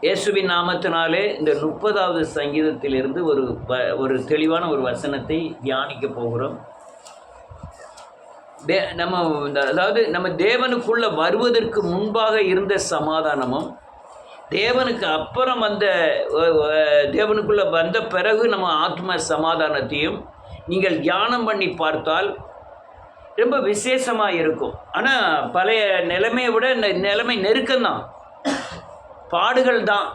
இயேசுவின் நாமத்தினாலே இந்த 30வது சங்கீதத்திலிருந்து ஒரு தெளிவான ஒரு வசனத்தை தியானிக்க போகிறோம். அதாவது நம்ம தேவனுக்குள்ள வருவதற்கு முன்பாக இருந்த சமாதானமும், தேவனுக்கு அப்புறம் தேவனுக்குள்ள வந்த பிறகு நம்ம ஆத்ம சமாதானத்தையும் நீங்கள் தியானம் பண்ணி பார்த்தால் ரொம்ப விசேஷமாக இருக்கும். ஆனால் பழைய நிலைமையை விட இந்த நிலைமை நெருக்கம்தான், பாடுகள் தான்,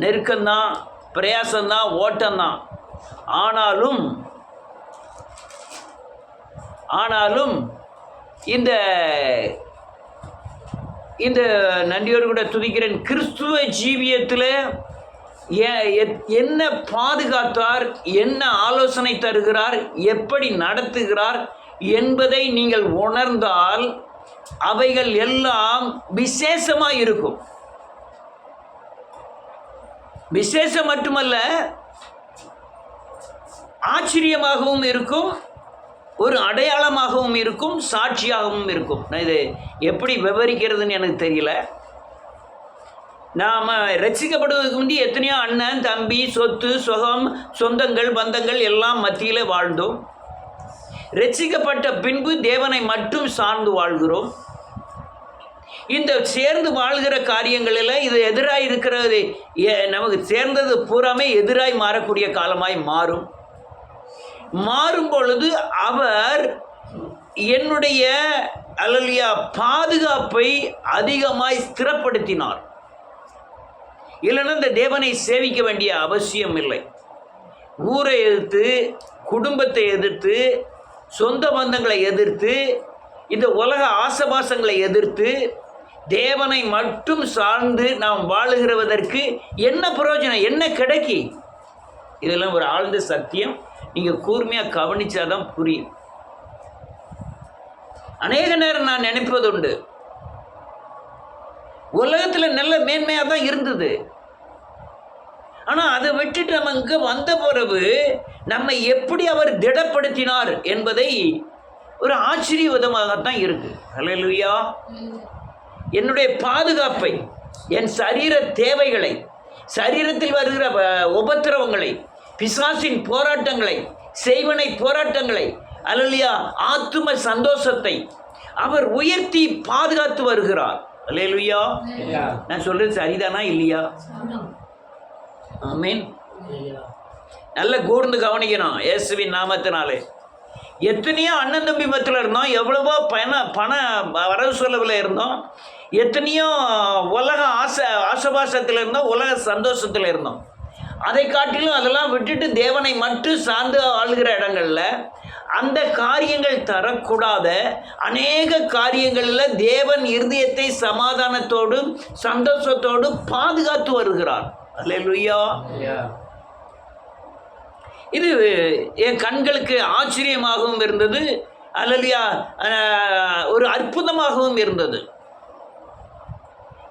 நெருக்கம்தான், பிரயாசம்தான், ஓட்டம்தான். ஆனாலும் இந்த இந்த நன்றியோடு கூட துதிக்கிறேன். கிறிஸ்துவ ஜீவியத்தில் என்ன பாதுகாத்தார், என்ன ஆலோசனை தருகிறார், எப்படி நடத்துகிறார் என்பதை நீங்கள் உணர்ந்தால் அவைகள் எல்லாம் விசேஷமாக இருக்கும். விசேஷம் மட்டுமல்ல, ஆச்சரியமாகவும் இருக்கும், ஒரு அடையாளமாகவும் இருக்கும், சாட்சியாகவும் இருக்கும். நான் இது எப்படி விவரிக்கிறதுன்னு எனக்கு தெரியல. நாம் ரட்சிக்கப்படுவதற்கு முந்தி எத்தனையோ அண்ணன் தம்பி, சொத்து சுகம், சொந்தங்கள் பந்தங்கள் எல்லாம் மத்தியில் வாழ்ந்தோம். ரட்சிக்கப்பட்ட பின்பு தேவனை மட்டும் சார்ந்து வாழ்கிறோம். இந்த சேர்ந்து வாழ்கிற காரியங்களில் இது எதிராக இருக்கிறது, நமக்கு சேர்ந்தது பூராமே எதிராய் மாறக்கூடிய காலமாய் மாறும் பொழுது அவர் என்னுடைய அல்லேலூயா பாதுகாப்பை அதிகமாய் ஸ்திரப்படுத்தினார். இல்லைன்னா இந்த தேவனை சேவிக்க வேண்டிய அவசியம் இல்லை. ஊரை எதிர்த்து, குடும்பத்தை எதிர்த்து, சொந்த பந்தங்களை எதிர்த்து, இந்த உலக ஆசபாசங்களை எதிர்த்து தேவனை மட்டும் சார்ந்து நாம் வாழுகிறதற்கு என்ன பிரயோஜனம், என்ன கிடைக்கி? இதெல்லாம் ஒரு ஆழ்ந்த சத்தியம். நீங்கள் கூர்மையாக கவனிச்சாதான் புரியும். அநேக நேரம் நான் நினைப்பதுண்டு, உலகத்தில் நல்ல மேன்மையாக தான் இருந்தது. ஆனால் அதை விட்டுட்டு நம்ம இங்கே வந்த பிறகு நம்மை எப்படி அவர் திடப்படுத்தினார் என்பதை ஒரு ஆச்சரியவிதமாகத்தான் இருக்குது. அல்லேலூயா. என்னுடைய பாதுகாப்பை, என் சரீர தேவைகளை, சரீரத்தில் வருகிற உபத்திரவங்களை, பிசாசின் போராட்டங்களை, செய்வனை போராட்டங்களை, அல்லேலூயா, ஆத்தும சந்தோஷத்தை அவர் உயர்த்தி பாதுகாத்து வருகிறார். அல்லேலூயா. நான் சொல்றது சரிதானா இல்லையா? ஆமென். நல்ல கூர்ந்து கவனிக்கணும். இயேசுவின் நாமத்தினாலே எத்தனையோ அண்ணன் தம்பி மத்தியில் இருந்தோம், எவ்வளவோ பண வரவு செலவில் இருந்தோம், எத்தனையோ உலக ஆசபாசத்தில் இருந்தோம், உலக சந்தோஷத்தில் இருந்தோம். அதை காட்டிலும் அதெல்லாம் விட்டுட்டு தேவனை மட்டும் சார்ந்து ஆளுகிற இடங்களில் அந்த காரியங்கள் தரக்கூடாத அநேக காரியங்களில் தேவன் இருதயத்தை சமாதானத்தோடு சந்தோஷத்தோடு பாதுகாத்து வருகிறார். அல்லேலூயா. இது என் கண்களுக்கு ஆச்சரியமாகவும் இருந்தது, அல்லேலூயா, ஒரு அற்புதமாகவும் இருந்தது.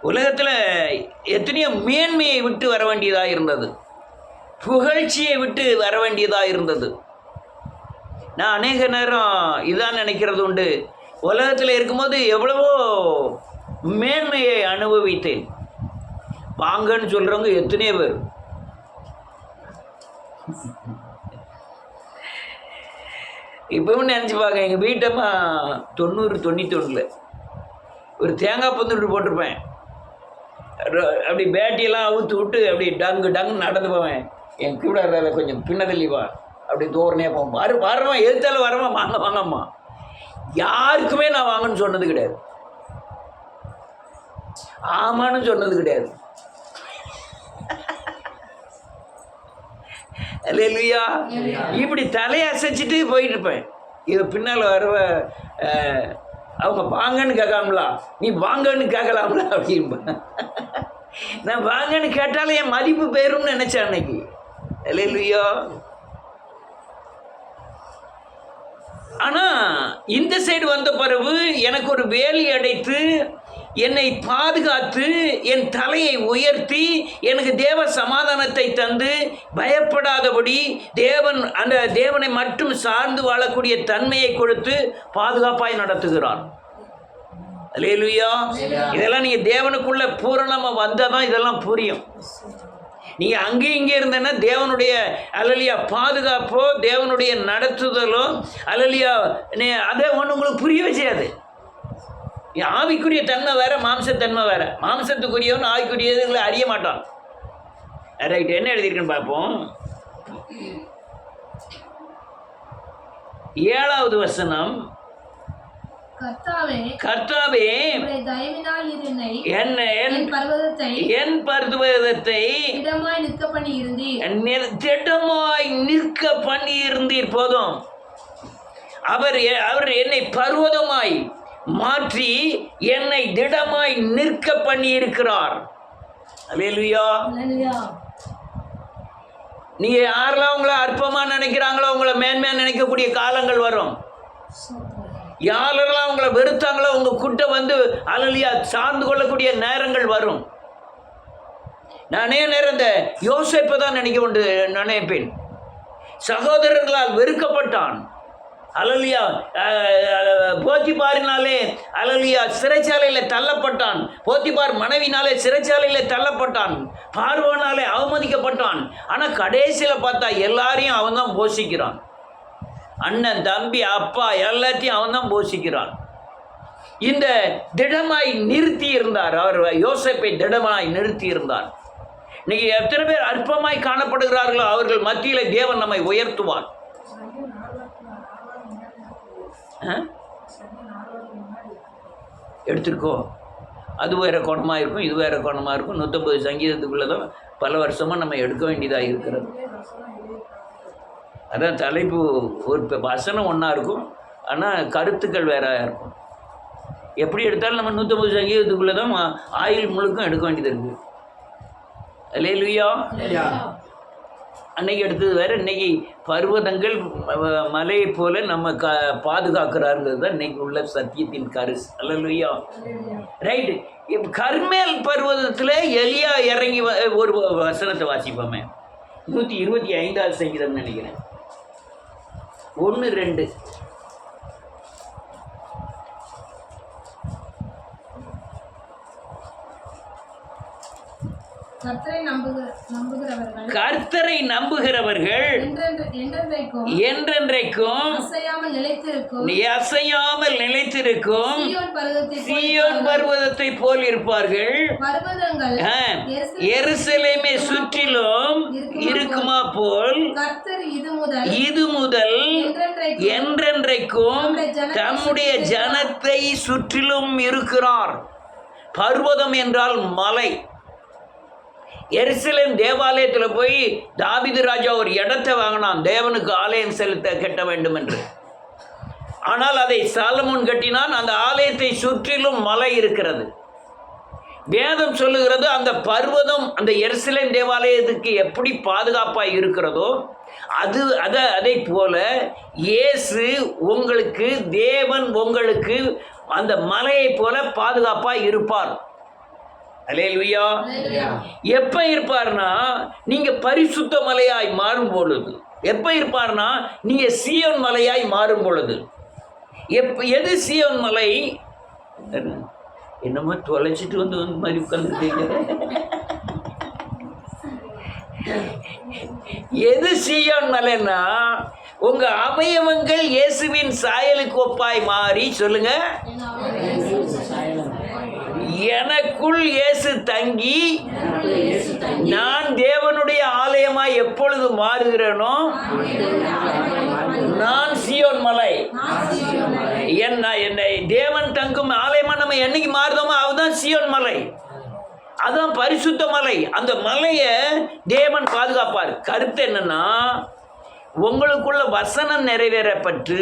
உலகத்தில் எத்தனையோ மேன்மையை விட்டு வர வேண்டியதாக இருந்தது, புகழ்ச்சியை விட்டு வர வேண்டியதாக இருந்தது. நான் அநேக நேரம் இதான் நினைக்கிறது உண்டு, உலகத்தில் இருக்கும்போது எவ்வளவோ மேன்மையை அனுபவித்தேன். வாங்கன்னு சொல்கிறவங்க எத்தனையோ பேர். இப்பவும் நினச்சி பார்க்க, எங்கள் வீட்டம்மா 90-91 ஒரு தேங்காய் பந்துட்டு போட்டிருப்பேன். அப்படி பேட்டியெல்லாம் அவுத்து விட்டு அப்படி டங்கு நடந்து போவேன். என் கூட இருந்தால கொஞ்சம் பின்னதள்ளிவா, அப்படி தோரணையாக போவோம். வரமா எதிர்த்தாலும் வரமா, வாங்கம்மா. யாருக்குமே நான் வாங்கன்னு சொன்னது கிடையாது, ஆமான்னு சொன்னது கிடையாது. அல்லேலூயா. இப்படி தலையை அசைச்சிட்டு போயிட்டு இருப்பேன். இது பின்னால் வரவ அவங்க வாங்கன்னு கேட்காமலா, நீ வாங்கன்னு கேட்கலாம்ல அப்படின்பேன். நான் வாங்கன்னு கேட்டாலும் என் மதிப்பு போயிரும்னு நினைச்சேன் அன்னைக்கு. அல்லேலூயா. ஆனால் இந்த சைடு வந்த பிறகு எனக்கு ஒரு வேலி அடைத்து என்னை பாதுகாத்து என் தலையை உயர்த்தி எனக்கு தேவ சமாதானத்தை தந்து பயப்படாதபடி அந்த தேவனை மட்டும் சார்ந்து வாழக்கூடிய தன்மையை கொடுத்து பாதுகாப்பாய் நடத்துகிறார். அல்லேலூயா. இதெல்லாம் நீங்கள் தேவனுக்குள்ள பூரணமாக வந்தால் தான் இதெல்லாம் புரியும். நீங்கள் அங்கேயும் இங்கே இருந்தேன்னா தேவனுடைய அல்லலியா பாதுகாப்போ தேவனுடைய நடத்துதலோ அல்லலியா அதை ஒன்று உங்களுக்கு புரியவே செய்யாது. ஆவிக்குரிய தன்மை வேற, மாம்சத்தன்மை வேற. மாம்சத்துக்குரியவன் ஆவிக்குரியதுங்களை அறிய மாட்டான். ரைட், என்ன எழுதியிருக்குன்னு பார்ப்போம். 7வது வசனம். கர்த்தாவே என் பர்வதத்தை திடமாய் நிற்க பண்ணி இருந்தீர். போதும். அவர் என்னை பர்வதமாய் மாற்றி என்னை திடமாய் நிற்க பண்ணி இருக்கிறார். அல்லேலூயா. நீங்க யாரெல்லாம் உங்களை அற்பமா நினைக்கிறாங்களோ உங்களை மேன்மையா நினைக்கக்கூடிய காலங்கள் வரும். யாரெல்லாம் உங்களை வெறுத்தாங்களோ உங்க கூட்ட வந்து அல்லேலூயா சார்ந்து கொள்ளக்கூடிய நேரங்கள் வரும். நானே நேரம் இந்த யோசேப்பை தான் நினைப்பேன். சகோதரர்களால் வெறுக்கப்பட்டான். அல்லேலூயா. போத்திபாரினாலே அல்லேலூயா சிறைச்சாலையில் தள்ளப்பட்டான். போத்திபார் மனைவினாலே சிறைச்சாலையில் தள்ளப்பட்டான். பார்வோனாலே அவமதிக்கப்பட்டான். ஆனால் கடைசியில் பார்த்தா எல்லாரையும் அவன் தான் போஷிக்கிறான். அண்ணன், தம்பி, அப்பா எல்லாத்தையும் அவன் தான் போஷிக்கிறான். இந்த திடமாய் நிறுத்தி இருந்தார். அவர் யோசேப்பை திடமாய் நிறுத்தி இருந்தார். இன்னைக்கு எத்தனை பேர் அற்பமாய் காணப்படுகிறார்களோ அவர்கள் மத்தியிலே தேவன் நம்மை உயர்த்துவார். எடுத்துருக்கோ. அது வேறு கோணமாக இருக்கும், இது வேறு கோணமாக இருக்கும். 150 சங்கீதத்துக்குள்ளே தான் பல வருஷமாக நம்ம எடுக்க வேண்டியதாக இருக்கிறது. அதான் தலைப்பு ஒரு வசனம் ஒன்றா இருக்கும், ஆனால் கருத்துக்கள் வேற இருக்கும். எப்படி எடுத்தாலும் நம்ம 150 சங்கீதத்துக்குள்ளே தான் ஆயுள் முழுக்கும் எடுக்க வேண்டியது இருக்குது. அல்லேலூயா. அன்னைக்கு எடுத்தது வேறு. இன்னைக்கு பர்வதங்கள் மலையை போல நம்ம பாதுகாக்கிறாருங்கிறது தான் இன்னைக்கு உள்ள சத்தியத்தின் கருஸ். அல்லேலூயா. ரைட்டு. இப்போ கர்மேல் பர்வதத்தில் எலியா இறங்கி ஒரு வசனத்தை வாசிப்போமே. 125வது சங்கீதம் நினைக்கிறேன். 1-2. கர்த்தரை நம்புகிறவர்கள் என்றென்றைக்கும் அசையாமல் நிலைத்திருக்கும் சீயோன் பர்வதத்தை போல் இருப்பார்கள். எருசலேமை சுற்றிலும் இருக்குமா போல் இது முதல் என்றென்றைக்கும் தம்முடைய ஜனத்தை சுற்றிலும் இருக்கிறார். பர்வதம் என்றால் மலை. எருசலேம் தேவாலயத்தில் போய் தாவீது ராஜா ஒரு இடத்தை வாங்கினான், தேவனுக்கு ஆலயம் செலுத்த கட்ட வேண்டும் என்று. ஆனால் அதை சாலமோன் கட்டினான். அந்த ஆலயத்தை சுற்றிலும் மலை இருக்கிறது. வேதம் சொல்லுகிறது அந்த பர்வதம் அந்த எருசலேம் தேவாலயத்துக்கு எப்படி பாதுகாப்பாக இருக்கிறதோ அதை போல இயேசு உங்களுக்கு, தேவன் உங்களுக்கு அந்த மலையை போல பாதுகாப்பாக இருப்பார். அல்லேலூயா. எப்ப இருப்பார்னா நீங்க பரிசுத்த மலையாய் மாறும் பொழுது. எப்ப இருப்பார்னா நீங்க சீயோன் மலையாய் மாறும் பொழுது. எது சீயோன் மலை? என்னமோ தொலைச்சிட்டு வந்து மாதிரி உட்கார்ந்துட்டீங்க. எது சீயோன் மலைன்னா உங்க அவயவங்கள் இயேசுவின் சாயலுக்கு ஒப்பாய் மாறி. சொல்லுங்க. எனக்குள் இயேசு தங்கி நான் தேவனுடைய ஆலயமாய் எப்பொழுது மாறுகிறேனோ நான் சீயோன் மலை. என்னை தேவன் தங்கும் ஆலயமா நம்ம என்னைக்கு மாறுதோமோ அதுதான் சீயோன் மலை. அதுதான் பரிசுத்த மலை. அந்த மலையை தேவன் பாதுகாப்பார். கருத்து என்னன்னா உங்களுக்குள்ள வசனம் நிறைவேறப்பட்டு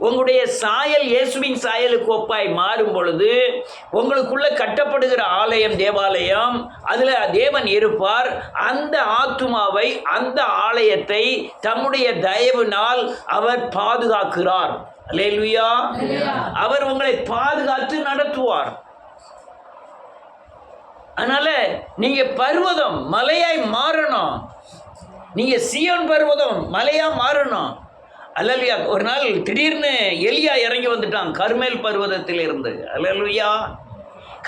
உங்களுடைய சாயல் இயேசுவின் சாயலுக்கு ஒப்பாய் மாறும் பொழுது உங்களுக்குள்ள கட்டப்படுகிற ஆலயம் தேவாலயம், அதில் தேவன் இருப்பார். அந்த ஆத்துமாவை, அந்த ஆலயத்தை தம்முடைய தயவினால் அவர் பாதுகாக்கிறார். அல்லேலூயா. அவர் உங்களை பாதுகாத்து நடத்துவார். அதனால நீங்க பர்வதம் மலையாய் மாறணும். நீங்க சீயோன் பர்வதம் மலையா மாறணும். அல்லேலூயா. ஒரு நாள் திடீர்னு எலியா இறங்கி வந்துட்டான் கர்மேல் பர்வதத்தில் இருந்து. அல்லேலூயா.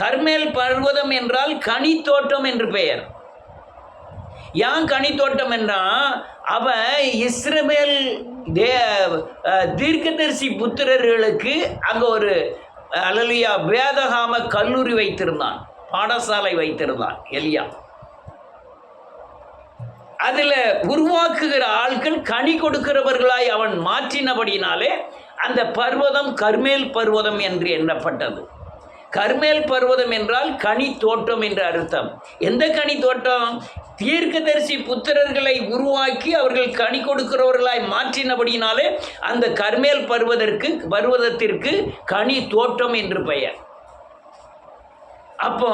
கர்மேல் பர்வதம் என்றால் கனி தோட்டம் என்று பெயர். ஏன் கனி தோட்டம் என்றால் அவன் இஸ்ரவேல் தீர்க்கதரிசி புத்திரர்களுக்கு அங்கே ஒரு அல்லேலூயா வேதகாம கல்லூரி வைத்திருந்தான், பாடசாலை வைத்திருந்தான் எலியா. அதில் உருவாக்குகிற ஆட்கள் கனி கொடுக்கிறவர்களாய் அவன் மாற்றினபடினாலே அந்த பர்வதம் கர்மேல் பர்வதம் என்று எண்ணப்பட்டது. கர்மேல் பர்வதம் என்றால் கனி தோட்டம் என்று அர்த்தம். எந்த கனி தோட்டம்? தீர்க்கதரிசி புத்திரர்களை உருவாக்கி அவர்கள் கனி கொடுக்கிறவர்களாய் மாற்றினபடினாலே அந்த கர்மேல் பர்வதத்திற்கு கனி தோட்டம் என்று பெயர். அப்போ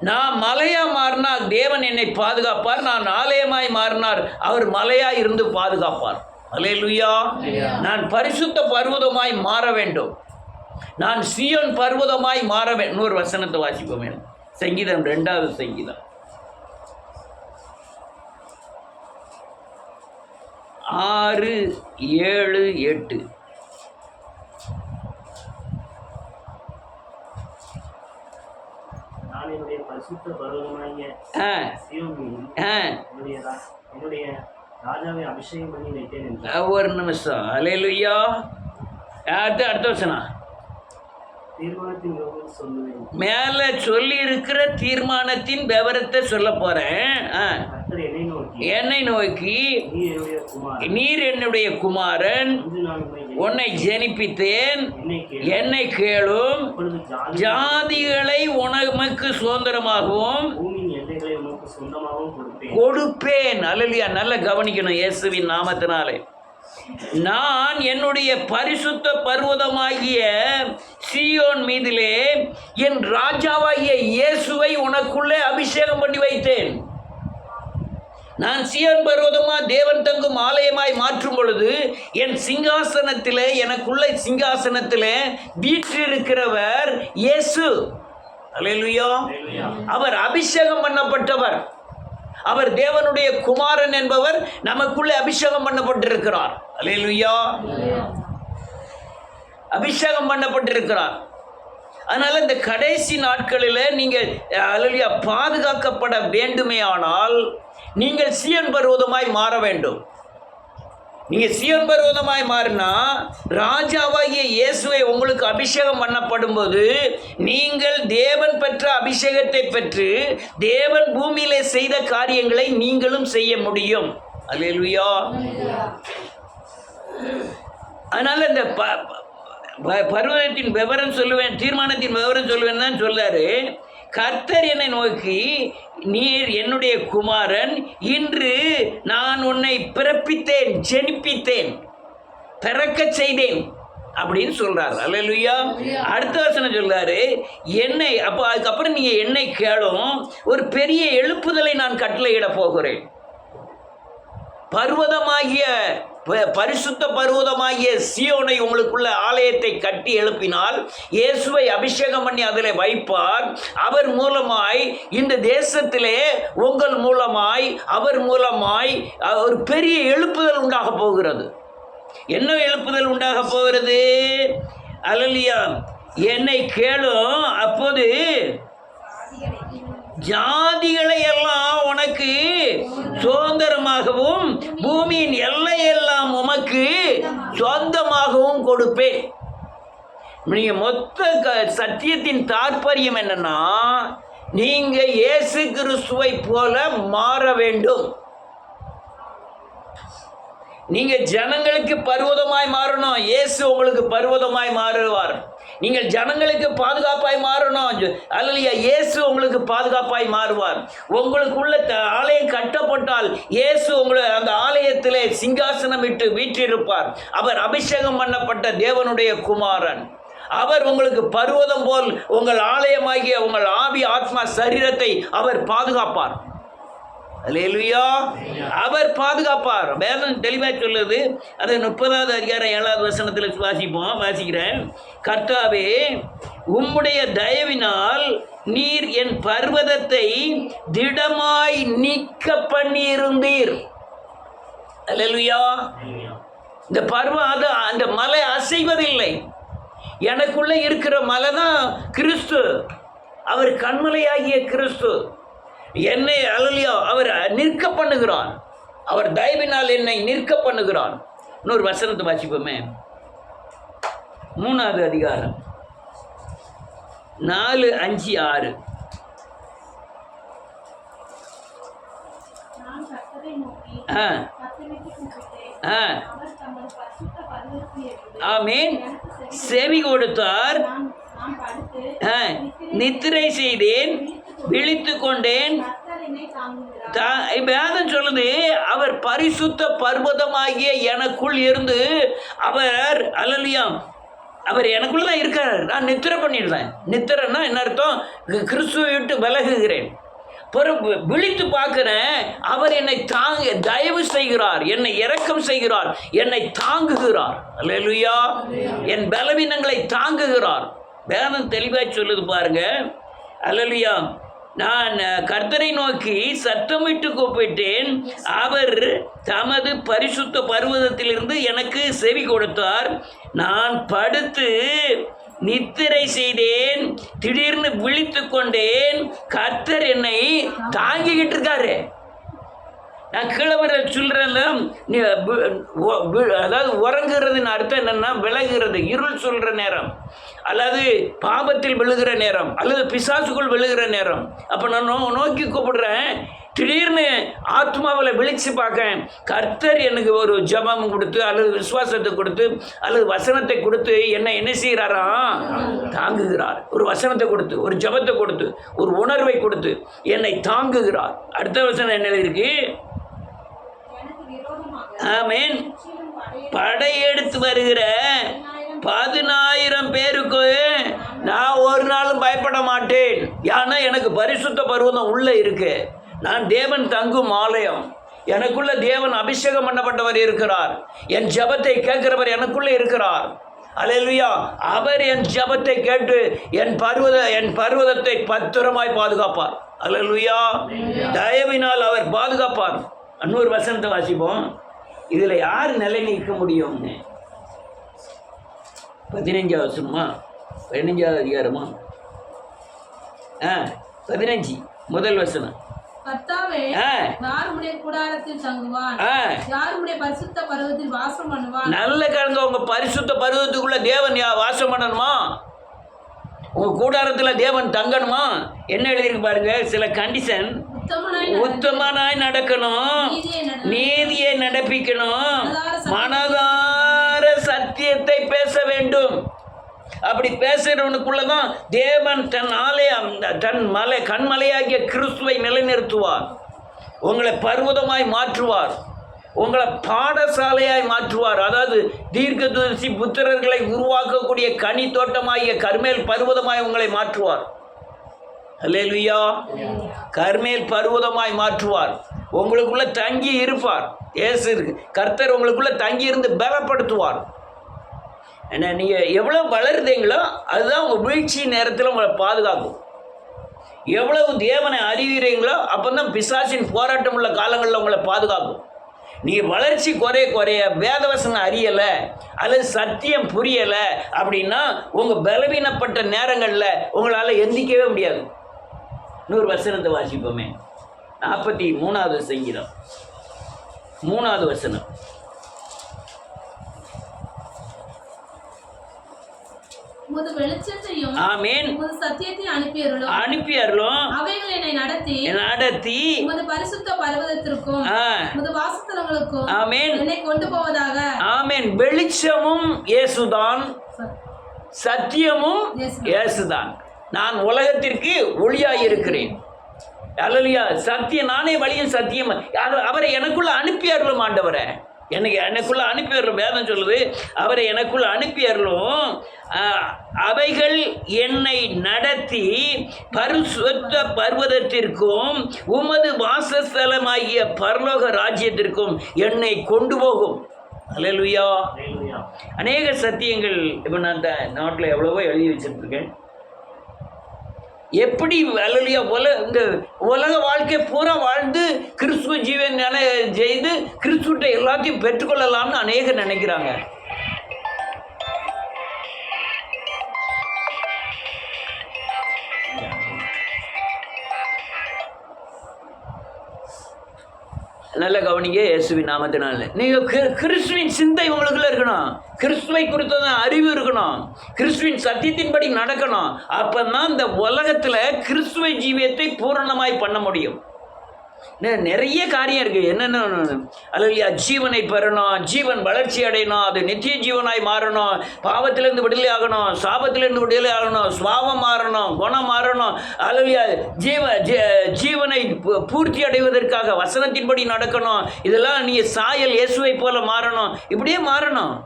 நான் மலையா மாறினார் தேவன் என்னை பாதுகாப்பார், நான் ஆலயமாய் மாறினார் அவர் மலையாய் இருந்து பாதுகாப்பார். அல்லேலூயா. நான் பரிசுத்த பர்வதமாய் மாற வேண்டும், நான் சீயோன் பர்வதமாய் மாற வேண்டும். இன்னொரு வசனத்தை வாசிப்போம். சங்கீதம் 2வது சங்கீதம் 6, 7, 8. ஒரு நிமிஷம். அல்லேலூயா. அடுத்த வசனம். மேல சொல்லி இருக்கிற தீர்மானத்தின் விவரத்தை சொல்ல போறேன். என்னை நோக்கி நீர் என்னுடைய குமாரன், உன்னை ஜனிப்பித்தேன், என்னை கேளும், ஜாதிகளை உனக்கு சுதந்திரமாகவும் கொடுப்பேன். அல்லேலூயா. நல்ல கவனிக்கணும் இயேசுவின் நாமத்தினாலே. நான் என்னுடைய பரிசுத்த பர்வதமாகிய சீயோன் மீதிலே என் ராஜாவாகிய இயேசுவை உனக்குள்ளே அபிஷேகம் பண்ணி வைத்தேன். நான் சீயோன் பர்வதமா தேவன் தங்கும் ஆலயமாய் மாற்றும் பொழுது என் சிங்காசனத்திலே, எனக்குள்ள சிங்காசனத்திலே வீற்றிருக்கிறவர் இயேசு. அல்லேலூயா. அவர் அபிஷேகம் பண்ணப்பட்டவர், அவர் தேவனுடைய குமாரன் என்பவர் நமக்குள்ளே அபிஷேகம் பண்ணப்பட்டிருக்கிறார். அல்லேலூயா. அபிஷேகம் பண்ணப்பட்டிருக்கிறார். அதனால இந்த கடைசி நாட்களில் நீங்கள் அல்லேலூயா பாதுகாக்கப்பட வேண்டுமே ஆனால் நீங்கள் சீயோன் பர்வதமாய் மாற வேண்டும். நீங்கள் சீயோன் பர்வதமாய் மாறினா ராஜாவாகிய இயேசுவை உங்களுக்கு அபிஷேகம் பண்ணப்படும் போது நீங்கள் தேவன் பெற்ற அபிஷேகத்தை பெற்று தேவன் பூமியிலே செய்த காரியங்களை நீங்களும் செய்ய முடியும். அல்லேலூயா. அதனால இந்த பர்வதத்தின் விவரம் சொல்லுவேன், தீர்மானத்தின் விவரம் சொல்லுவேன் தான் சொல்லாரு. கர்த்தர் என்னை நோக்கி நீர் என்னுடைய குமாரன், இன்று நான் உன்னை பிறப்பித்தேன், ஜெனிப்பித்தேன், பிறக்க செய்தேன் அப்படின்னு சொல்றாரு. அல்லேலூயா. அடுத்த வசனம் சொல்றாரு என்னை. அப்போ அதுக்கப்புறம் நீங்க என்னை கேளும், ஒரு பெரிய எழுப்புதலை நான் கட்டளையிட போகிறேன். பர்வதமாகிய பரிசுத்த பர்வதமாகிய சீயோனை உங்களுக்குள்ள ஆலயத்தை கட்டி எழுப்பினால் இயேசுவை அபிஷேகம் பண்ணி அதில் வைப்பார். அவர் மூலமாய் இந்த தேசத்திலே உங்கள் மூலமாய் அவர் மூலமாய் ஒரு பெரிய எழுப்புதல் உண்டாக போகிறது. என்ன எழுப்புதல் உண்டாக போகிறது? அல்லேலூயா. என்னை கேளும், அப்போது ஜாதிகளை எல்லாம் உனக்கு சுதந்திரமாகவும் பூமியின் எல்லையெல்லாம் உமக்கு சொந்தமாகவும் கொடுப்பேன். நீங்க மொத்த சத்தியத்தின் தாற்பயம் என்னன்னா, நீங்க இயேசு கிறிஸ்துவை போல மாற வேண்டும். நீங்க ஜனங்களுக்கு பர்வதமாய் மாறணும், இயேசு உங்களுக்கு பர்வதமாய் மாறுவார். நீங்கள் ஜனங்களுக்கு பாதுகாப்பாய் மாறணும், அல்லேலூயா, இயேசு உங்களுக்கு பாதுகாப்பாய் மாறுவார். உங்களுக்குள்ள ஆலயம் கட்டப்பட்டால் இயேசு உங்களை அந்த ஆலயத்திலே சிங்காசனம் விட்டு வீற்றிருப்பார். அவர் அபிஷேகம் பண்ணப்பட்ட தேவனுடைய குமாரன். அவர் உங்களுக்கு பர்வதம் போல் உங்கள் ஆலயமாகிய உங்கள் ஆவி ஆத்மா சரீரத்தை அவர் பாதுகாப்பார். அல்லேலூயா. அவர் பாதுகாப்பார். வேதம் தெளிவாக சொல்லுது. அது 30வது அதிகாரம் 7வது வசனத்தில் வாசிக்கிறேன். கர்த்தாவே, உம்முடைய தயவினால் நீர் என் பர்வதத்தை திடமாய் நிற்க பண்ணியிருந்தீர். அல்லேலூயா. இந்த பருவம் அது அந்த மலை அசைவதில்லை. எனக்குள்ளே இருக்கிற மலை தான் கிறிஸ்து. அவர் கண்மலையாகிய கிறிஸ்து என்னை அல்லேலூயா அவர் நிற்க பண்ணுகிறார். அவர் தயவினால் என்னை நிற்க பண்ணுகிறார். இன்னொரு வசனத்தை வாசிப்போமே. 3வது அதிகாரம் 4, 5, 6. ஆமென். செவி கொடுத்தார், நித்திரை செய்தேன், விழித்து கொண்டேன். வேதம் சொல்லுது, அவர் பரிசுத்த பர்வதமாகிய எனக்குள் இருந்து அவர் அல்லேலூயா அவர் எனக்குள்ள தான் இருக்கார். நான் நித்திரை பண்ணிடுறேன். நித்திரைன்னா என்ன அர்த்தம்? கிறிஸ்துவை விட்டு விலகுகிறேன். விழித்து பார்க்கிறேன், அவர் என்னை தயவு செய்கிறார், என்னை இரக்கம் செய்கிறார், என்னை தாங்குகிறார். அல்லேலூயா. என் பலவீனங்களை தாங்குகிறார். வேதம் தெளிவாய் சொல்லுது பாருங்க. அல்லேலூயா. நான் கர்த்தரை நோக்கி சத்தமிட்டு கூப்பிட்டேன், அவர் தமது பரிசுத்த பர்வதத்திலிருந்து எனக்கு செவி கொடுத்தார். நான் படுத்து நித்திரை செய்தேன், திடீர்னு விழித்து கொண்டேன். கர்த்தர் என்னை தாங்கிக்கிட்டு இருக்காரு. நான் கீழே வர சொல்கிறேன், அதாவது உறங்குறதுன்னு அர்த்தம் என்னென்னா விலகுறது, இருள் சொல்கிற நேரம், அல்லது பாபத்தில் விழுகிற நேரம், அல்லது பிசாசுக்குள் விழுகிற நேரம். அப்போ நான் நோக்கி கூப்பிடுறேன். திடீர்னு ஆத்மாவில் விழிச்சு பார்க்கேன். கர்த்தர் எனக்கு ஒரு ஜபம் கொடுத்து, அல்லது விசுவாசத்தை கொடுத்து, அல்லது வசனத்தை கொடுத்து என்னை என்ன செய்கிறாரா? தாங்குகிறார். ஒரு வசனத்தை கொடுத்து, ஒரு ஜபத்தை கொடுத்து, ஒரு உணர்வை கொடுத்து என்னை தாங்குகிறார். அடுத்த வசனம் என்ன இருக்கு? ஆமென். படையெடுத்து வருகிற 10,000 பேருக்கு நான் ஒரு நாளும் பயப்பட மாட்டேன். ஏன்னா எனக்கு பரிசுத்த பர்வதம் உள்ளே இருக்கு. நான் தேவன் தங்கும் ஆலயம். எனக்குள்ள தேவன் அபிஷேகம் பண்ணப்பட்டவர் இருக்கிறார். என் ஜபத்தை கேட்கிறவர் எனக்குள்ளே இருக்கிறார். அல்லேலூயா. அவர் என் ஜபத்தை கேட்டு என் பர்வதத்தை பத்திரமாய் பாதுகாப்பார். அல்லேலூயா. தயவினால் அவர் பாதுகாப்பார். இன்னொரு வசனத்தை வாசிப்போம். இதில் யார் நிலை நிற்க முடியும்னு 15வது வசனமா 15வது அதிகாரமா 15 முதல் வசனம். கர்த்தாவே, யார் உம்முடைய கூடாரத்தில் தங்குவான்? யார் உம்முடைய பரிசுத்த பர்வதத்தில் வாசம் பண்ணுவான்? நல்ல கலங்க. உங்க பரிசுத்த பர்வதத்துக்குள்ள தேவன் வாசம் பண்ணணுமா? உங்க கூடாரத்தில் தேவன் தங்கணுமா? என்ன எழுதியிருக்கு பாருங்க, சில கண்டிஷன். உத்தமனாய் நடக்கணும், நீதியை நடப்பிக்கணும், மனதார சத்தியத்தை பேச வேண்டும். அப்படி பேசுறவனுக்குள்ளதான் தேவன் தன் ஆலயம், தன் கண்மலையாகிய கிறிஸ்துவை நிலைநிறுத்துவார். உங்களை பர்வதமாய் மாற்றுவார், உங்களை பாடசாலையாய் மாற்றுவார். அதாவது தீர்க்கதரிசி புத்திரர்களை உருவாக்கக்கூடிய கனி தோட்டமாகிய கர்மேல் பர்வதமாய் உங்களை மாற்றுவார். அல்லேலூயா. கர்மேல் பர்வதமாய் மாற்றுவார். உங்களுக்குள்ள தங்கி இருப்பார். இயேசு கர்த்தர் உங்களுக்குள்ள தங்கி இருந்து பலப்படுத்துவார். ஏன்னா நீங்கள் எவ்வளோ வளருதீங்களோ அதுதான் உங்கள் வீழ்ச்சி நேரத்தில் உங்களை பாதுகாக்கும். எவ்வளவு தேவனை அறிவீங்களோ அப்போ தான் பிசாசின் போராட்டம் உள்ள காலங்களில் உங்களை பாதுகாக்கும். நீங்கள் வளர்ச்சி குறைய வேதவசனம் அறியலை அல்லது சத்தியம் புரியலை அப்படின்னா உங்கள் பலவீனப்பட்ட நேரங்களில் உங்களால் எந்திக்கவே முடியாது. இன்னொரு வசனத்தை வாசிப்போமே. 43வது சங்கீதம் 3வது வசனம். ஆமென். அனுப்பியருளும் அவைகள் என்னை நடத்தி பரிசுத்த பர்வதத்திற்கும் வாசஸ்தலங்களுக்கும் ஆமென் என்னை கொண்டு போவதாக. ஆமென். வெளிச்சமும் இயேசுதான், சத்தியமும் இயேசுதான். நான் உலகத்திற்கு ஒளியாயிருக்கிறேன். அல்லேலூயா. சத்தியம், நானே வழியும் சத்தியம். அவரை எனக்குள்ள அனுப்பியருளும் ஆண்டவரை. எனக்குள்ள அனுப்பியறலும். வேதம் சொல்லுது அவரை எனக்குள்ள அனுப்பியறலும். அவைகள் என்னை நடத்தி பரிசுத்த பர்வதத்திற்கும் உமது வாசஸ்தலமாகிய பரலோக ராஜ்யத்திற்கும் என்னை கொண்டு போகும். அல்லேலூயா. அநேக சத்தியங்கள் இப்போ நான் இந்த நாட்டில் எவ்வளவோ எழுதி வச்சுருக்கேன். எப்படி அல்லையா இந்த உலக வாழ்க்கை பூரா வாழ்ந்து கிறிஸ்துவ ஜீவன் செய்து கிறிஸ்துவ எல்லாத்தையும் பெற்றுக்கொள்ளலாம்னு அநேகர் நினைக்கிறாங்க. நல்ல கவனிங்க, இயேசுவின் நாமத்தினால நீங்கள் கிறிஸ்துவின் சிந்தை உங்களுக்குள்ள இருக்கணும். கிறிஸ்துவை குறித்ததான் அறிவு இருக்கணும். கிறிஸ்துவின் சத்தியத்தின்படி நடக்கணும். அப்பதான் இந்த உலகத்துல கிறிஸ்துவ ஜீவியத்தை பூரணமாய் பண்ண முடியும். நிறைய காரியம் இருக்கு. என்னென்ன அல்லையா, ஜீவனை பெறணும், ஜீவன் வளர்ச்சி அடையணும், அது நித்திய ஜீவனாய் மாறணும், பாவத்திலிருந்து விடுதலை ஆகணும், சாபத்திலிருந்து விடுதலை ஆகணும், சுவாபம் மாறணும், குணம் மாறணும், அல்லையா ஜீவனை பூர்த்தி அடைவதற்காக வசனத்தின்படி நடக்கணும். இதெல்லாம் நீ சாயல் இயேசுவை போல மாறணும். இப்படியே மாறணும்.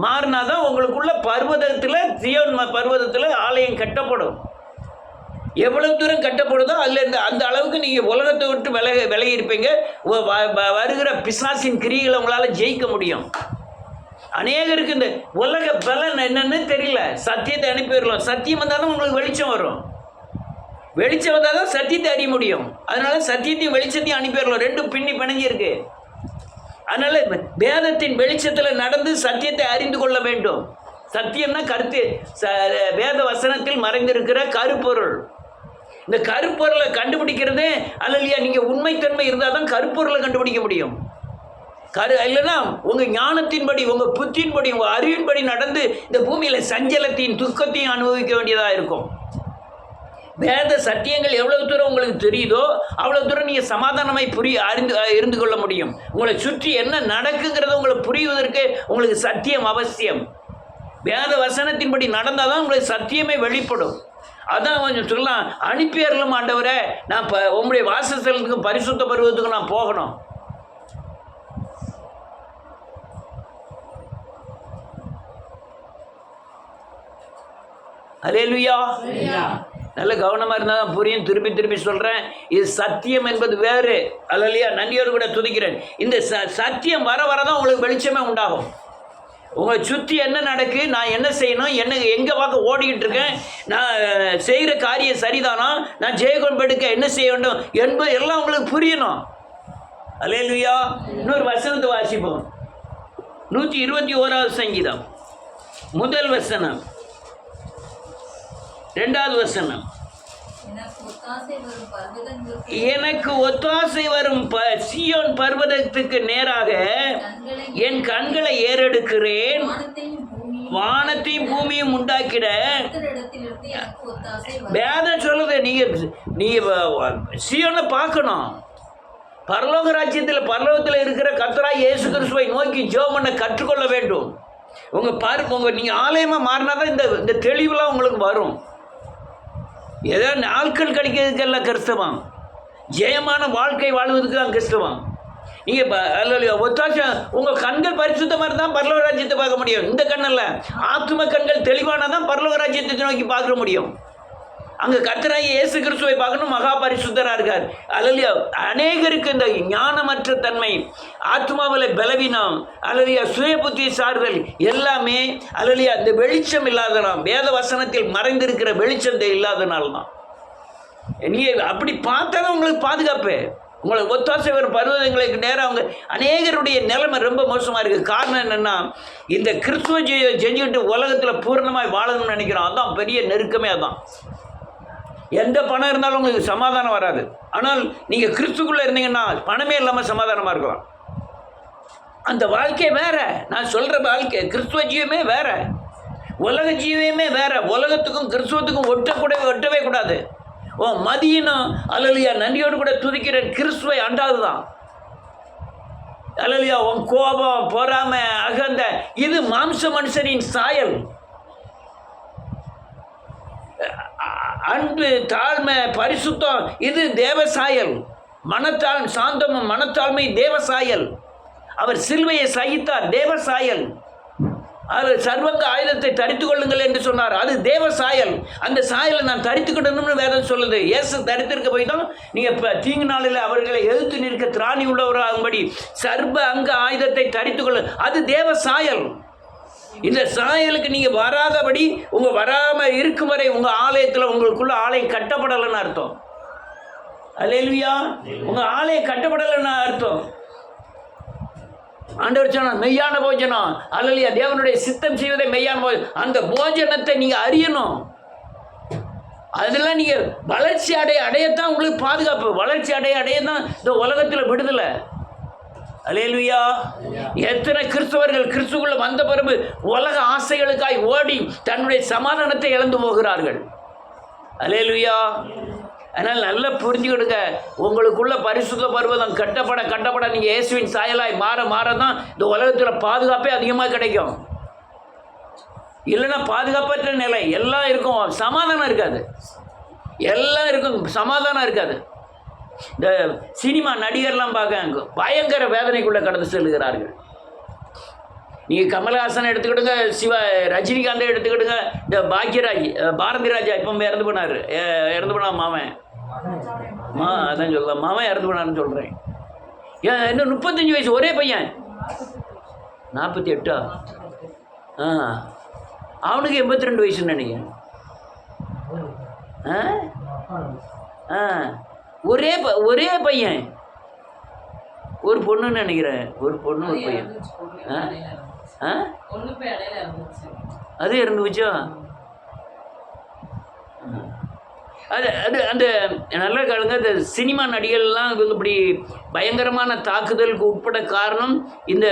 மாறினாதான் உங்களுக்குள்ள பர்வதத்தில் சியோன் பர்வதத்தில் ஆலயம் கட்டப்படும். எவ்வளவு தூரம் கட்டப்படுதோ அதில் அந்த அளவுக்கு நீங்கள் உலகத்தை விட்டு விலகி இருப்பீங்க. வருகிற பிசாசின் கிரிகளை உங்களால் ஜெயிக்க முடியும். அநேகருக்கு இந்த உலக பலன் என்னன்னு தெரியல. சத்தியத்தை அனுப்பிடலாம். சத்தியம் வந்தால் தான் உங்களுக்கு வெளிச்சம் வரும். வெளிச்சம் வந்தால் தான் சத்தியத்தை அறிய முடியும். அதனால சத்தியத்தையும் வெளிச்சத்தையும் அனுப்பிடலாம். ரெண்டும் பின்னி பிணைஞ்சி இருக்கு. அதனால வேதத்தின் வெளிச்சத்தில் நடந்து சத்தியத்தை அறிந்து கொள்ள வேண்டும். சத்தியம்னா கருத்து, வேத வசனத்தில் மறைந்திருக்கிற கருப்பொருள். இந்த கருப்பொருளை கண்டுபிடிக்கிறது அல்லையா, நீங்கள் உண்மைத்தன்மை இருந்தால் தான் கருப்பொருளை கண்டுபிடிக்க முடியும். இல்லைன்னா உங்கள் ஞானத்தின்படி, உங்கள் புத்தியின்படி, உங்கள் அறிவின்படி நடந்து இந்த பூமியில் சஞ்சலத்தையும் துக்கத்தையும் அனுபவிக்க வேண்டியதாக இருக்கும். வேத சத்தியங்கள் எவ்வளவு தூரம் உங்களுக்கு தெரியுதோ அவ்வளோ தூரம் நீங்கள் சமாதானமாய் இருந்து கொள்ள முடியும். உங்களை சுற்றி என்ன நடக்குங்கிறத உங்களுக்கு புரிவதற்கு உங்களுக்கு சத்தியம் அவசியம். வேத வசனத்தின்படி நடந்தால் தான் உங்களுக்கு சத்தியமே வெளிப்படும். அதான் கொஞ்சம் சொல்லலாம், அனுப்பியறலும் ஆண்டவரே, நான் உங்களுடைய வாசஸ்தலத்துக்கு பரிசுத்த பருவத்துக்கு நான் போகணும். அல்லேலூயா. நல்ல கவனமாக இருந்தால் தான் புரியும். திருப்பி திருப்பி சொல்கிறேன், இது சத்தியம் என்பது வேறு. அல்லையா, நன்றியோடு கூட துதிக்கிறேன். இந்த சத்தியம் வர வரதான் உங்களுக்கு வெளிச்சமே உண்டாகும். உங்களை சுற்றி என்ன நடக்கு, நான் என்ன செய்யணும், எங்கே பார்க்க ஓடிக்கிட்டு இருக்கேன், நான் செய்கிற காரியம் சரிதானா, நான் ஜெயகொண்டு எடுக்க என்ன செய்ய வேண்டும் என்பது எல்லாம் உங்களுக்கு புரியணும். அல்லேலூயா. இன்னொரு வசனத்தை வாசிப்போம். 121வது சங்கீதம் முதல் வசனம், 2வது வசனம். எனக்கு ஒத்தாசை வரும் சீயோன் பர்வதத்துக்கு நேராக என் கண்களை ஏறெடுக்கிறேன். வானத்தையும் பூமியும் உண்டாக்கிட வேதம் சொல்லுது. நீங்க சீயோனை பார்க்கணும். பரலோக ராஜ்யத்தில் பரலோகத்தில் இருக்கிற கர்த்தராகிய இயேசு கிறிஸ்துவை நோக்கி ஜெபம் பண்ண கற்றுக்கொள்ள வேண்டும். உங்க நீங்க ஆலயமா மாறினாதான் இந்த தெளிவுலாம் உங்களுக்கு வரும். ஏதோ நாட்கள் கிடைக்கிறதுக்கெல்லாம் கிறிஸ்தவம், ஜெயமான வாழ்க்கை வாழ்வதற்கு தான் கிறிஸ்தவம். நீங்கள் ஒத்தாசம் உங்கள் கண்கள் பரிசுத்தமாக இருந்தால் பரலோக ராஜ்யத்தை பார்க்க முடியும். இந்த கண்ணல்ல, ஆத்தும கண்கள் தெளிவானால் தான் பரலோக ராஜ்யத்தை நோக்கி பார்க்க முடியும். அங்கே கர்த்தராகிய இயேசு கிறிஸ்துவை பார்க்கணும். மகா பரிசுத்தராக இருக்கார். அல்லையா, அநேகருக்கு இந்த ஞானமற்ற தன்மை, ஆத்மாவில் பலவீனம், அல்லையா சுய புத்தி சார்தல் எல்லாமே அல்லையா இந்த வெளிச்சம் இல்லாதனால், வேத வசனத்தில் மறைந்திருக்கிற வெளிச்சத்தை இல்லாதனால்தான். நீங்கள் அப்படி பார்த்தா தான் உங்களுக்கு பாதுகாப்பு. உங்களுக்கு ஒத்தாசை வரும் பருவதங்களுக்கு நேரம் அவங்க அநேகருடைய நிலைமை ரொம்ப மோசமாக இருக்குது. காரணம் என்னென்னா, இந்த கிறிஸ்துவ செஞ்சுக்கிட்டு உலகத்தில் பூர்ணமாய் வாழணும்னு நினைக்கிறோம். அதுதான் பெரிய நெருக்கமே. அதுதான் எந்த பணம் இருந்தாலும் உங்களுக்கு சமாதானம் வராது. ஆனால் நீங்கள் கிறிஸ்துக்குள்ளே இருந்தீங்கன்னா பணமே இல்லாமல் சமாதானமாக இருக்கலாம். அந்த வாழ்க்கை வேற. நான் சொல்கிற வாழ்க்கை கிறிஸ்துவ ஜீவமே வேற, உலக ஜீவமே வேற. உலகத்துக்கும் கிறிஸ்துவத்துக்கும் ஒட்டவே கூடாது. மதியனும் அல்லையா நன்றியோடு கூட துதிக்கிற கிறிஸ்துவை அண்டாது தான். அல்லையா உன் கோபம், பொறாமை, அகந்த இது மாம்ச மனுஷனின் சாயல். அன்பு, தாழ்மை, பரிசுத்தம் இது தேவசாயல். சாந்தமும் மனத்தாழ்மை தேவசாயல். அவர் சிலுவையை சகித்தார், தேவசாயல். அவர் சர்வங்க ஆயுதத்தை தரித்து கொள்ளுங்கள் என்று சொன்னார், அது தேவசாயல். அந்த சாயலை நான் தரித்துக்கிடணும்னு வேதம் சொல்லுது. இயேசு தரித்திருக்க போய் தான் நீங்கள் இப்போ தீங்கு நாளில் அவர்களை எதிர்த்து நிற்க திராணி உள்ளவராகும்படி சர்வ அங்க ஆயுதத்தை தரித்து கொள்ளு, அது தேவசாயல். இந்த சாயலுக்கு நீங்க வராதபடி, உங்க வராம இருக்கும் வரை உங்க ஆலயத்துல உங்களுக்குள்ள ஆலயம் கட்டப்படலைன்னு அர்த்தம். அல்லேலூயா. உங்க ஆலயம் கட்டப்படலைன்னு அர்த்தம். ஆண்டவர் சொன்னார் மெய்யான போஜனம். அல்லேலூயா. தேவனுடைய சித்தம் செய்வதை மெய்யான போஜனம். அந்த போஜனத்தை நீங்க அறியணும். அதெல்லாம் நீங்க வளர்ச்சி அடையத்தான் உங்களுக்கு பாதுகாப்பு. வளர்ச்சி அடையதான் இந்த உலகத்துல விடுதலை. அல்லேலூயா. எத்தனை கிறிஸ்தவர்கள் கிறிஸ்துக்குள்ள வந்த பிறகு உலக ஆசைகளுக்காய் ஓடி தன்னுடைய சமாதானத்தை இழந்து போகிறார்கள். அல்லேலூயா. அதனால் நல்லா புரிஞ்சுக்கிடுங்க, உங்களுக்குள்ள பரிசுத்த பர்வதம் கட்டப்பட நீங்கள் இயேசுவின் சாயலாய் மாற தான் இந்த உலகத்தில் பாதுகாப்பே அதிகமாக கிடைக்கும். இல்லைன்னா பாதுகாப்பற்ற நிலை எல்லாம் இருக்கும், சமாதானம் இருக்காது. எல்லாம் இருக்கும், சமாதானம் இருக்காது. இந்த சினிமா நடிகர்லாம் பார்க்க பயங்கர வேதனைக்குள்ளே கடந்து செல்கிறார்கள். நீங்கள் கமல்ஹாசனை எடுத்துக்கிடுங்க, ரஜினிகாந்தை எடுத்துக்கிடுங்க, இந்த பாக்யராஜ், பாரதி ராஜா இப்போ இறந்து போனா மாமன் அதான் சொல்லலாம், மாமன் இறந்து போனான்னு சொல்கிறேன். ஏன் இன்னும் 35 வயசு ஒரே பையன், 48. அவனுக்கு 82 வயசுன்னு நினைக்கிறேன். ஒரே பையன், ஒரு பொண்ணுன்னு நினைக்கிறேன். ஒரு பொண்ணு ஒரு பையன். அது இறந்து போச்சா? அது அந்த நல்ல காலங்க இந்த சினிமா நடிகர்கள்லாம் இப்படி பயங்கரமான தாக்குதலுக்கு உட்பட காரணம் இந்த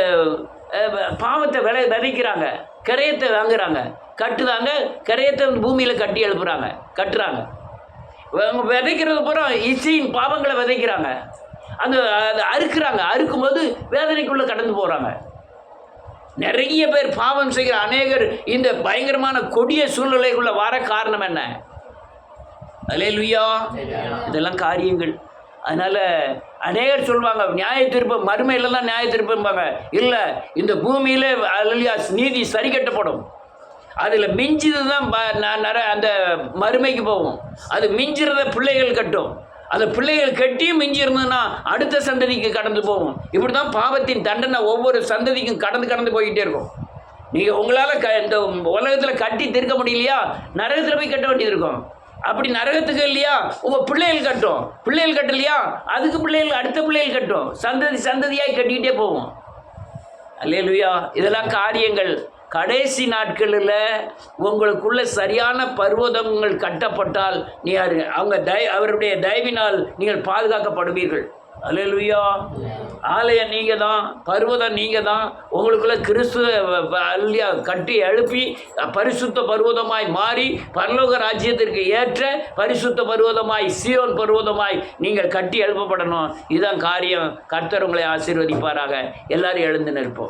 பாவத்தை விதைக்கிறாங்க, கரையத்தை வாங்குறாங்க, கட்டுறாங்க, கரையத்தை பூமியில் கட்டி எழுப்புறாங்க, கட்டுறாங்க. விதைக்கிறது பூரா இசையின் பாவங்களை விதைக்கிறாங்க. அந்த அதை அறுக்கிறாங்க, அறுக்கும்போது வேதனைக்குள்ளே கடந்து போகிறாங்க. நிறைய பேர் பாவம் செய்கிற அநேகர் இந்த பயங்கரமான கொடிய சூழ்நிலைக்குள்ளே வர காரணம் என்ன? அல்லேலூயா. இதெல்லாம் காரியங்கள். அதனால் அநேகர் சொல்லுவாங்க நியாய தீர்ப்பு மறுமையில் தான் நியாய தீர்ப்பும்பாங்க. இல்லை, இந்த பூமியில் அல்லேலூயா நீதி சரி கட்டப்படும். அதில் மிஞ்சிது தான் அந்த மறுமைக்கு போகும். அது மிஞ்சிறத பிள்ளைகள் கட்டும். அந்த பிள்ளைகள் கட்டியும் மிஞ்சி இருந்ததுன்னா அடுத்த சந்ததிக்கு கடந்து போகும். இப்படி தான் பாவத்தின் தண்டனை ஒவ்வொரு சந்ததிக்கும் கடந்து போய்கிட்டே இருக்கும். நீங்கள் உங்களால் இந்த உலகத்தில் கட்டி தீர்க்க முடியலையா, நரகத்தில் போய் கட்ட வேண்டியது இருக்கும். அப்படி நரகத்துக்கு இல்லையா, உங்கள் பிள்ளைகள் கட்டும். பிள்ளைகள் கட்டலையா, அதுக்கு பிள்ளைகள் அடுத்த பிள்ளைகள் கட்டும். சந்ததியாய் கட்டிக்கிட்டே போகும். அல்லேலூயா. இதெல்லாம் காரியங்கள். கடைசி நாட்களில் உங்களுக்குள்ள சரியான பர்வதங்கள் கட்டப்பட்டால் அவருடைய தயவினால் நீங்கள் பாதுகாக்கப்படுவீர்கள். அல்லேலூயா. ஆலயம் நீங்கள் தான், பர்வதம் நீங்கள் தான். உங்களுக்குள்ள கிறிஸ்து அல்லையா கட்டி எழுப்பி பரிசுத்த பர்வதமாய் மாறி பரலோக ராஜ்யத்திற்கு ஏற்ற பரிசுத்த பர்வதமாய் சீயோன் பர்வதமாய் நீங்கள் கட்டி எழுப்பப்படணும். இதுதான் காரியம். கர்த்தர் உங்களை ஆசீர்வதிப்பாராக. எல்லாரும் எழுந்து நிற்போம்.